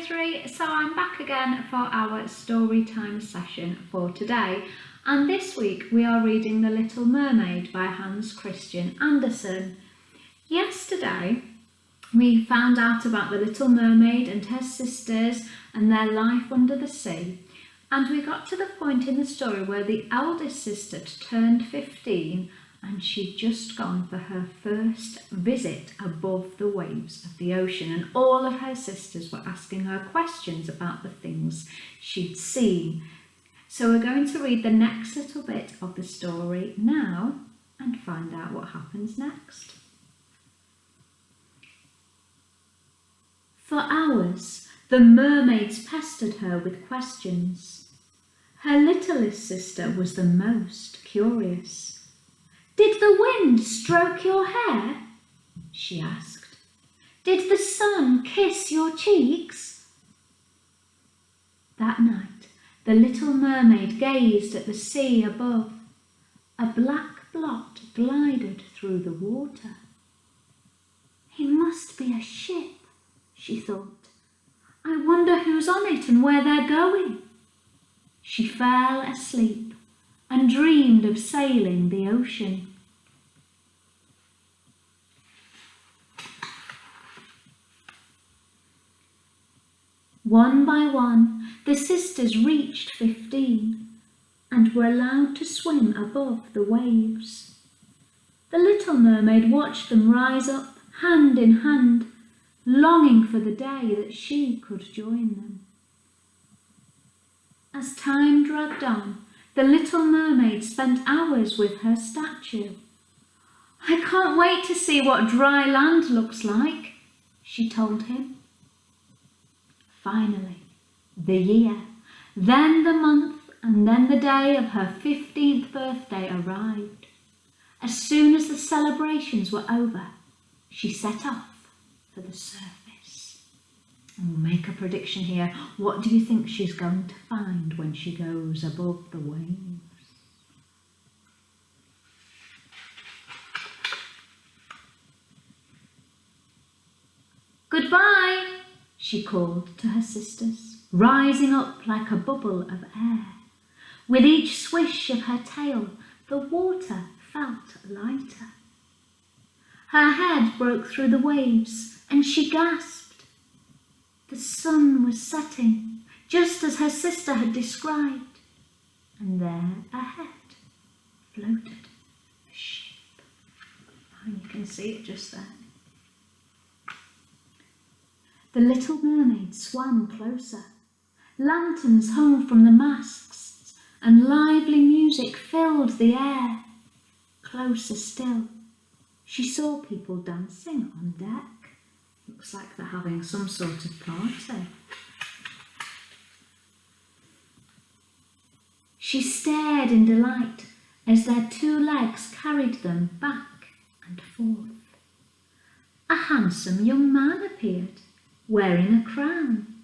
nursery, so I'm back again for our story time session for today, and this week we are reading The Little Mermaid by Hans Christian Andersen. Yesterday we found out about the Little Mermaid and her sisters and their life under the sea, and we got to the point in the story where the eldest sister turned 15 and she'd just gone for her first visit above the waves of the ocean, and all of her sisters were asking her questions about the things she'd seen. So we're going to read the next little bit of the story now and find out what happens next. For hours, the mermaids pestered her with questions. Her littlest sister was the most curious. "Did the wind stroke your hair?" she asked. "Did the sun kiss your cheeks?" That night, the little mermaid gazed at the sea above. A black blot glided through the water. "It must be a ship," she thought. "I wonder who's on it and where they're going." She fell asleep and dreamed of sailing the ocean. One by one, the sisters reached 15 and were allowed to swim above the waves. The little mermaid watched them rise up, hand in hand, longing for the day that she could join them. As time dragged on, the little mermaid spent hours with her statue. "I can't wait to see what dry land looks like," she told him. Finally, the year, then the month, and then the day of her 15th birthday arrived. As soon as the celebrations were over, she set off for the surface. We'll make a prediction here. What do you think she's going to find when she goes above the waves? "Goodbye," she called to her sisters, rising up like a bubble of air. With each swish of her tail, the water felt lighter. Her head broke through the waves, and she gasped. The sun was setting, just as her sister had described, and there ahead floated a ship. And you can see it just there. The little mermaid swam closer. Lanterns hung from the masts, and lively music filled the air. Closer still, she saw people dancing on deck. Looks like they're having some sort of party. She stared in delight as their two legs carried them back and forth. A handsome young man appeared, wearing a crown.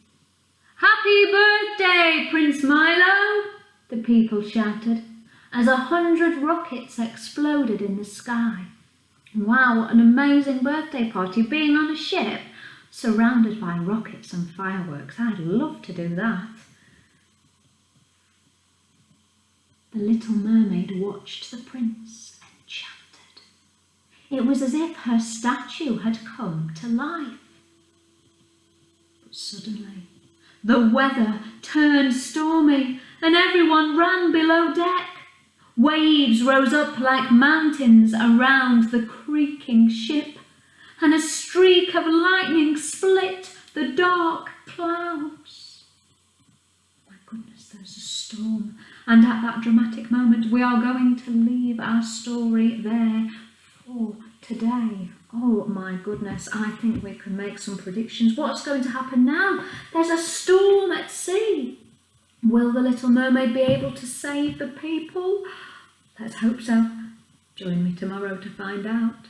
"Happy birthday, Prince Milo!" the people shouted as 100 rockets exploded in the sky. Wow, what an amazing birthday party, being on a ship surrounded by rockets and fireworks. I'd love to do that. The little mermaid watched the prince, enchanted. It was as if her statue had come to life. But suddenly, the weather turned stormy and everyone ran below deck. Waves rose up like mountains around the creaking ship, and a streak of lightning split the dark clouds. My goodness, there's a storm, and at that dramatic moment we are going to leave our story there for today. Oh my goodness, I think we can make some predictions. What's going to happen now? There's a storm at sea. Will the Little Mermaid be able to save the people? Let's hope so. Join me tomorrow to find out.